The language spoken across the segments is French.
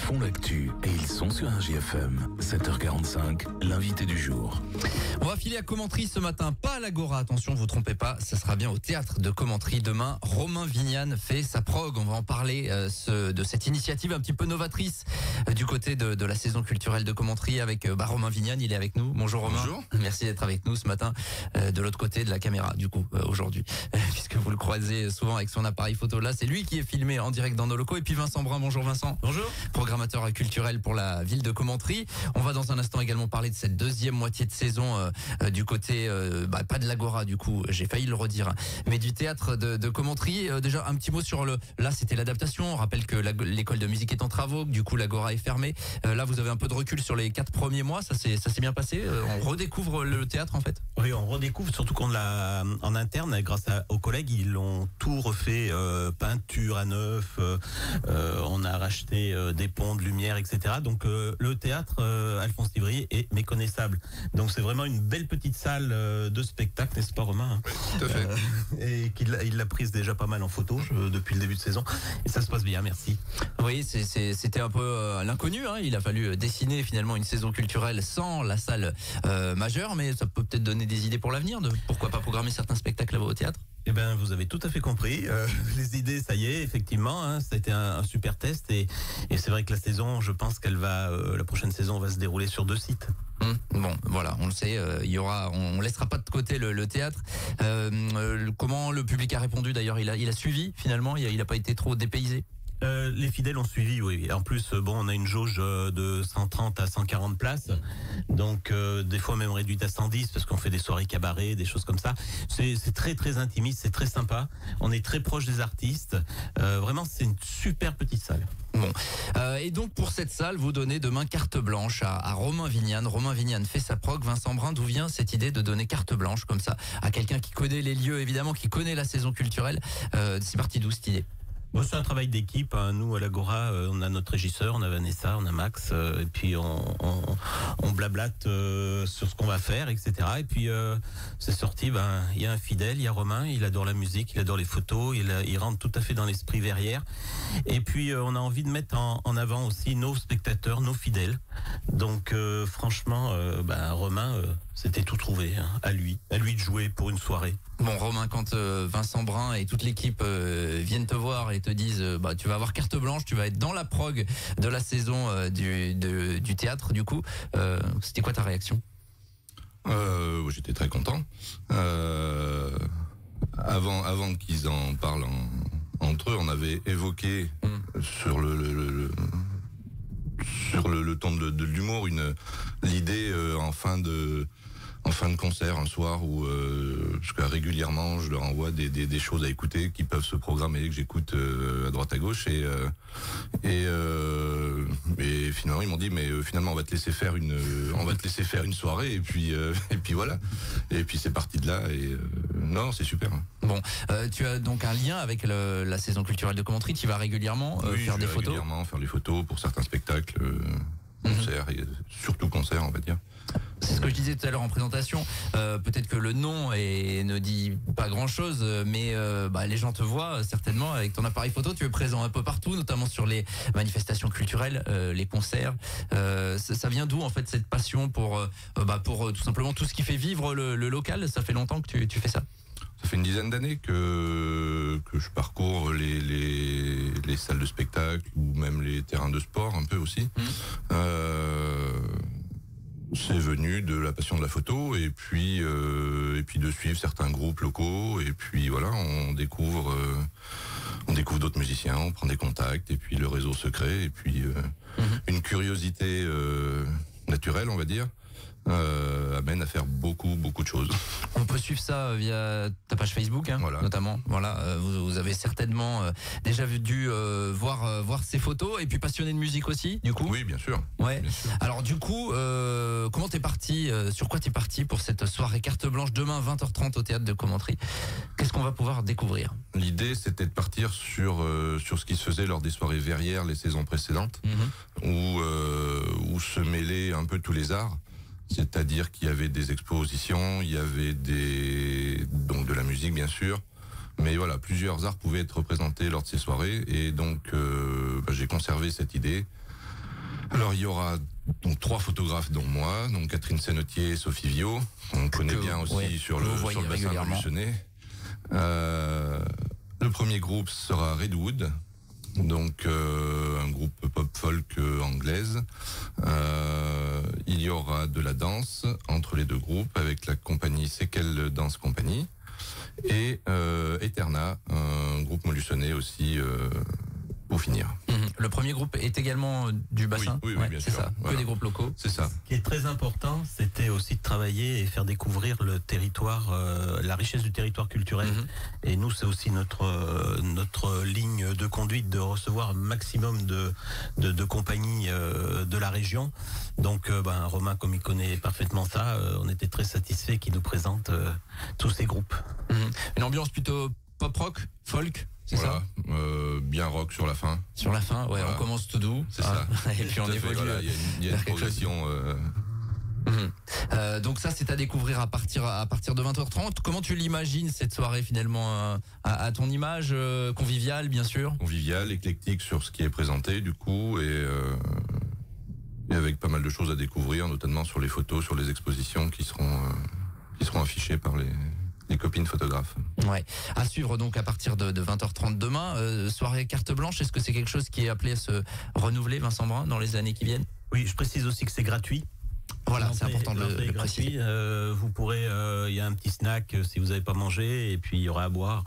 font l'actu et ils sont sur RJFM. 7h45, l'invité du jour. On va filer à Commentry ce matin, pas à l'Agora, attention, vous trompez pas, ça sera bien au théâtre de Commentry demain. Romain Vignane fait sa prog, on va en parler de cette initiative un petit peu novatrice du côté de la saison culturelle de Commentry avec Romain Vignane, il est avec nous. Bonjour Romain. Bonjour. Merci d'être avec nous ce matin de l'autre côté de la caméra du coup aujourd'hui, puisque vous le croisez souvent avec son appareil photo là, c'est lui qui est filmé en direct dans nos locaux. Et puis Vincent Brun, bonjour Vincent. Bonjour. Programmateur culturel pour la ville de Commentry. On va dans un instant également parler de cette deuxième moitié de saison du côté, pas de l'Agora du coup, j'ai failli le redire, mais du théâtre de Commentry. Déjà un petit mot sur là c'était l'adaptation, on rappelle que l'école de musique est en travaux, du coup l'Agora est fermée. Là vous avez un peu de recul sur les 4 premiers mois, ça s'est bien passé, on redécouvre le théâtre en fait. Oui, on redécouvre, surtout qu'on l'a en interne, grâce aux collègues, ils l'ont tout refait, peinture à neuf, on a racheté des ponts de lumière, etc. Donc le théâtre Alphonse Livrier est méconnaissable. Donc c'est vraiment une belle petite salle de spectacle, n'est-ce pas Romain? Oui, tout à fait. Et il l'a prise déjà pas mal en photo depuis le début de saison. Et ça se passe bien, merci. Oui, c'était un peu l'inconnu, hein. Il a fallu dessiner finalement une saison culturelle sans la salle majeure, mais ça peut peut-être donner des idées pour l'avenir de pourquoi pas programmer certains spectacles là-bas au théâtre. Eh ben, vous avez tout à fait compris. Les idées, ça y est, effectivement, hein, ça a été un super test et c'est vrai que la saison, je pense qu'elle va, la prochaine saison va se dérouler sur 2 sites. Bon, voilà, on le sait, on laissera pas de côté le théâtre. Comment le public a répondu d'ailleurs? Il a suivi finalement, il a pas été trop dépaysé. Les fidèles ont suivi, oui. En plus, on a une jauge de 130 à 140 places, donc des fois même réduite à 110 parce qu'on fait des soirées cabaret, des choses comme ça. C'est très très intimiste, c'est très sympa. On est très proche des artistes. Vraiment, c'est une super petite salle. Bon, et donc pour cette salle, vous donnez demain carte blanche à Romain Vignane. Romain Vignane fait sa prog. Vincent Brun, d'où vient cette idée de donner carte blanche comme ça à quelqu'un qui connaît les lieux, évidemment, qui connaît la saison culturelle? C'est parti d'où cette idée? Bon, c'est un travail d'équipe. Hein. Nous, à l'Agora, on a notre régisseur, on a Vanessa, on a Max, et puis on blablate sur ce qu'on va faire, etc. Et puis c'est sorti. Il y a un fidèle, il y a Romain, il adore la musique, il adore les photos, il rentre tout à fait dans l'esprit verrière. Et puis on a envie de mettre en avant aussi nos spectateurs, nos fidèles. Donc franchement, Romain, c'était tout trouvé, hein, à lui de jouer pour une soirée. Bon Romain, quand Vincent Brun et toute l'équipe viennent te voir et te disent tu vas avoir carte blanche, tu vas être dans la prog de la saison du théâtre du coup, c'était quoi ta réaction? J'étais très content. Avant qu'ils en parlent entre eux, on avait évoqué sur le ton de l'humour l'idée en fin de concert un soir où parce que régulièrement je leur envoie des choses à écouter qui peuvent se programmer, que j'écoute à droite à gauche et finalement ils m'ont dit mais finalement on va te laisser faire une soirée et puis voilà, et puis c'est parti de là et non, c'est super. Bon, tu as donc un lien avec la saison culturelle de Commentry, tu vas régulièrement faire des photos. Régulièrement faire des photos pour certains spectacles, concerts, et surtout concerts on va dire. C'est ce que je disais tout à l'heure en présentation. Peut-être que le nom ne dit pas grand-chose, mais les gens te voient certainement avec ton appareil photo. Tu es présent un peu partout, notamment sur les manifestations culturelles, les concerts. Ça vient d'où en fait cette passion pour tout simplement tout ce qui fait vivre le local? Ça fait longtemps que tu fais ça? Ça fait une dizaine d'années que je parcours les salles de spectacle ou même les terrains de sport un peu aussi. C'est venu de la passion de la photo et puis de suivre certains groupes locaux et puis voilà, on découvre d'autres musiciens, on prend des contacts et puis le réseau se crée et puis une curiosité naturelle on va dire amène à faire beaucoup de choses. On peut suivre ça via ta page Facebook, hein, voilà. Notamment. Voilà, vous avez certainement déjà dû voir ces photos et puis passionné de musique aussi, du coup. Oui, bien sûr. Ouais. Bien sûr. Alors du coup, comment t'es parti sur quoi t'es parti pour cette soirée carte blanche demain 20h30 au théâtre de Commentry? Qu'est-ce qu'on va pouvoir découvrir? L'idée, c'était de partir sur ce qui se faisait lors des soirées verrières les saisons précédentes, où se mêlaient un peu tous les arts. C'est-à-dire qu'il y avait des expositions, il y avait donc de la musique bien sûr, mais voilà, plusieurs arts pouvaient être représentés lors de ces soirées et donc j'ai conservé cette idée Alors il y aura donc 3 photographes dont moi, donc Catherine Senotier, Sophie Viau, on connaît bien aussi sur le bassin de Lucenay. Le premier groupe sera Redwood, donc un groupe pop-folk anglaise. Il y aura de la danse entre les deux groupes avec la compagnie Sequel Dance Company et Eterna, un groupe molusonnais aussi pour finir. Le premier groupe est également du bassin. Oui, bien c'est sûr. Ça. Voilà. Que des groupes locaux. C'est ça. Ce qui est très important, c'était aussi de travailler et faire découvrir le territoire, la richesse du territoire culturel. Et nous, c'est aussi notre ligne de conduite de recevoir un maximum de compagnies de la région. Donc, Romain, comme il connaît parfaitement ça, on était très satisfait qu'il nous présente tous ces groupes. Une ambiance plutôt pop-rock, folk. C'est voilà, ça bien rock sur la fin. Sur la fin, ouais, voilà. On commence tout doux. C'est ça. Et puis on évolue. Voilà, il y a une progression. Donc ça, c'est à découvrir à partir de 20h30. Comment tu l'imagines cette soirée finalement à ton image conviviale, bien sûr. Convivial, éclectique sur ce qui est présenté du coup et avec pas mal de choses à découvrir, notamment sur les photos, sur les expositions qui seront affichées par les copines photographes. Ouais. À suivre donc à partir de 20h30 demain. Soirée carte blanche, est-ce que c'est quelque chose qui est appelé à se renouveler, Vincent Brun, dans les années qui viennent? Oui, je précise aussi que c'est gratuit. Voilà, c'est important de le préciser. Vous pourrez, il y a un petit snack si vous n'avez pas mangé, et puis il y aura à boire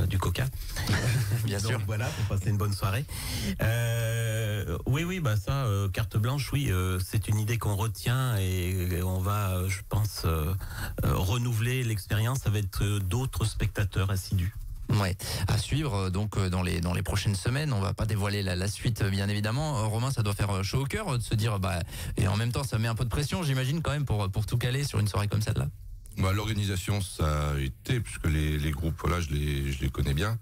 du coca. Bien sûr. Donc voilà, pour passer une bonne soirée. Oui, carte blanche, oui, c'est une idée qu'on retient et on va, je pense, renouveler l'expérience avec d'autres spectateurs assidus. Ouais, à suivre donc dans les prochaines semaines. On va pas dévoiler la suite bien évidemment. Romain, ça doit faire chaud au cœur de se dire et en même temps ça met un peu de pression, j'imagine quand même pour tout caler sur une soirée comme celle-là. L'organisation ça a été puisque les groupes je les connais bien.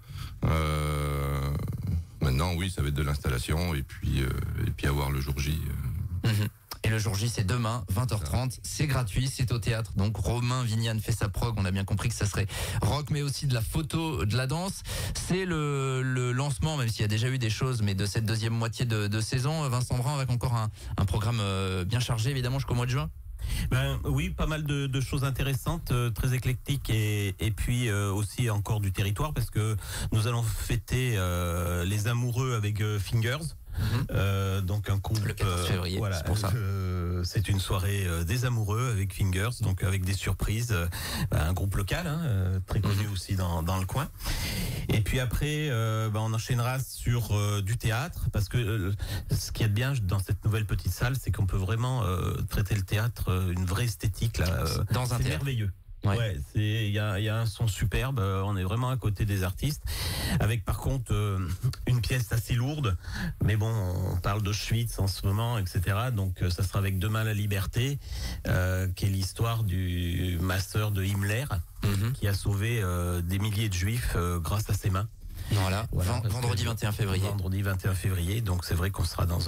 Maintenant oui, ça va être de l'installation et puis avoir le jour J. Et le jour J, c'est demain, 20h30. C'est gratuit, c'est au théâtre. Donc, Romain Vignane fait sa prog. On a bien compris que ça serait rock, mais aussi de la photo, de la danse. C'est le lancement, même s'il y a déjà eu des choses, mais de cette deuxième moitié de saison. Vincent Brun, avec encore un programme bien chargé, évidemment, jusqu'au mois de juin. Oui, pas mal de choses intéressantes, très éclectiques et puis aussi encore du territoire parce que nous allons fêter les amoureux avec Fingers. Donc un groupe le 14 février, voilà, c'est pour ça. C'est une soirée des amoureux avec Fingers, donc avec des surprises, un groupe local très connu aussi dans le coin. Et puis après on enchaînera sur du théâtre parce que ce qui est bien dans cette nouvelle petite salle, c'est qu'on peut vraiment traiter le théâtre, une vraie esthétique là, dans un c'est théâtre merveilleux. Ouais, il y a un son superbe, on est vraiment à côté des artistes avec par contre une pièce assez lourde, mais bon, on parle d'Auschwitz en ce moment, etc. Donc ça sera avec Demain la liberté, qui est l'histoire du masseur de Himmler, qui a sauvé des milliers de juifs grâce à ses mains. Voilà. Vendredi 21 février. Vendredi 21 février, donc c'est vrai qu'on sera dans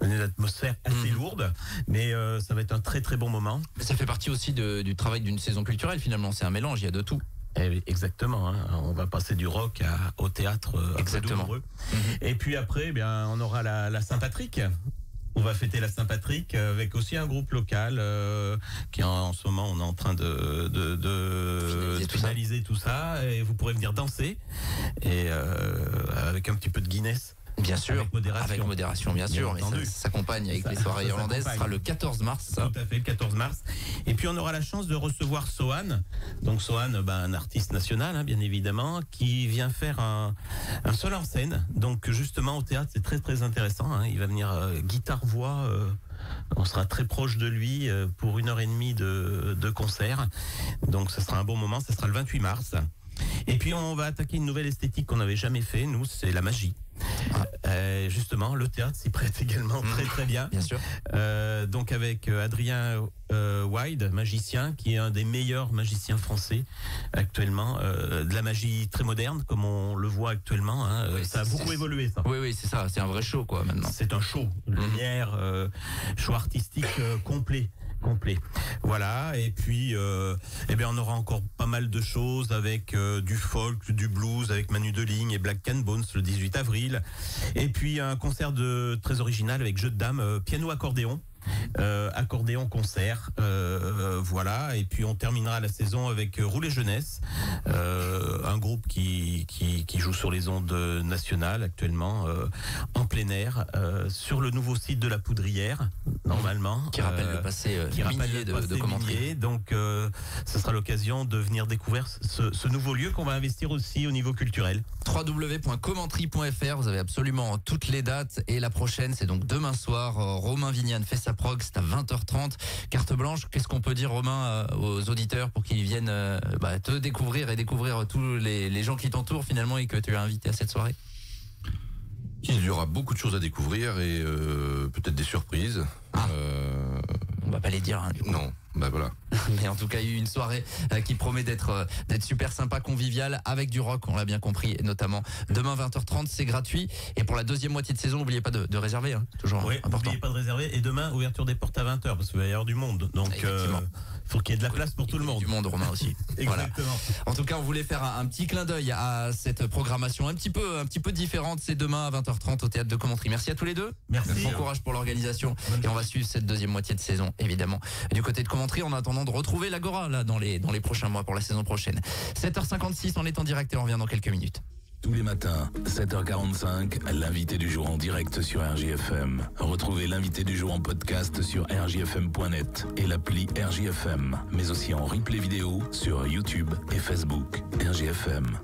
une atmosphère assez lourde, mais ça va être un très très bon moment. Mais ça fait partie aussi du travail d'une saison culturelle finalement, c'est un mélange, il y a de tout. Exactement, on va passer du rock au théâtre exactement. Et puis après, on aura la Saint-Patrick. On va fêter la Saint-Patrick avec aussi un groupe local qui en ce moment on est en train de finaliser tout ça, et vous pourrez venir danser et avec un petit peu de Guinness. Bien sûr, avec modération, bien sûr, entendu. Mais ça s'accompagne avec les soirées irlandaises. Ce sera le 14 mars. Ça. Tout à fait, le 14 mars. Et puis on aura la chance de recevoir Sohan. Donc Sohan, un artiste national, bien évidemment, qui vient faire un seul en scène. Donc justement au théâtre, c'est très très intéressant. Il va venir guitare-voix. On sera très proche de lui pour 1h30 de concert. Donc ce sera un bon moment. Ce sera le 28 mars. Et puis on va attaquer une nouvelle esthétique qu'on n'avait jamais fait. Nous, c'est la magie. Justement, le théâtre s'y prête également très très bien. Bien sûr. Donc avec Adrien Wide, magicien, qui est un des meilleurs magiciens français actuellement, de la magie très moderne, comme on le voit actuellement. Oui, ça a beaucoup évolué, ça. Oui, c'est ça. C'est un vrai show, quoi, maintenant. C'est un show, lumière, show artistique complet. complet. Voilà, et puis on aura encore pas mal de choses avec du folk, du blues avec Manu Deligne et Black Can Bones le 18 avril. Et puis un concert très original avec jeu de dames, piano accordéon. Accordéon concert, voilà. Et puis on terminera la saison avec Roulet Jeunesse, un groupe qui joue sur les ondes nationales actuellement, en plein air, sur le nouveau site de la Poudrière, normalement, qui rappelle le passé de Commentry. Donc ce sera l'occasion de venir découvrir ce nouveau lieu qu'on va investir aussi au niveau culturel. www.commentry.fr, vous avez absolument toutes les dates, et la prochaine c'est donc demain soir. Romain Vignane fait sa prog, c'est à 20h30. Carte blanche, qu'est-ce qu'on peut dire, Romain, aux auditeurs pour qu'ils viennent te découvrir et découvrir tous les gens qui t'entourent finalement et que tu as invité à cette soirée? Il y aura beaucoup de choses à découvrir et peut-être des surprises. On va pas les dire, hein, du coup. Non, voilà. Mais en tout cas, il y a eu une soirée qui promet d'être super sympa, conviviale, avec du rock, on l'a bien compris, et notamment demain 20h30, c'est gratuit. Et pour la deuxième moitié de saison, n'oubliez pas de réserver, hein, toujours important. N'oubliez pas de réserver. Et demain, ouverture des portes à 20h, parce qu'il va y avoir du monde. Donc, il faut qu'il y ait de la place pour tout le monde. Du monde, Romain, aussi. Exactement. Voilà. En tout cas, on voulait faire un petit clin d'œil à cette programmation un petit peu différente. C'est demain à 20h30 au Théâtre de Commentry. Merci à tous les deux. Merci. Bon courage pour l'organisation. Et on va suivre cette deuxième moitié de saison, évidemment, du côté de Commentry, en attendant de retrouver l'Agora là dans les prochains mois pour la saison prochaine. 7h56, on est en direct et on revient dans quelques minutes. Tous les matins, 7h45, l'invité du jour en direct sur RJFM. Retrouvez l'invité du jour en podcast sur rjfm.net et l'appli RJFM, mais aussi en replay vidéo sur YouTube et Facebook. RJFM.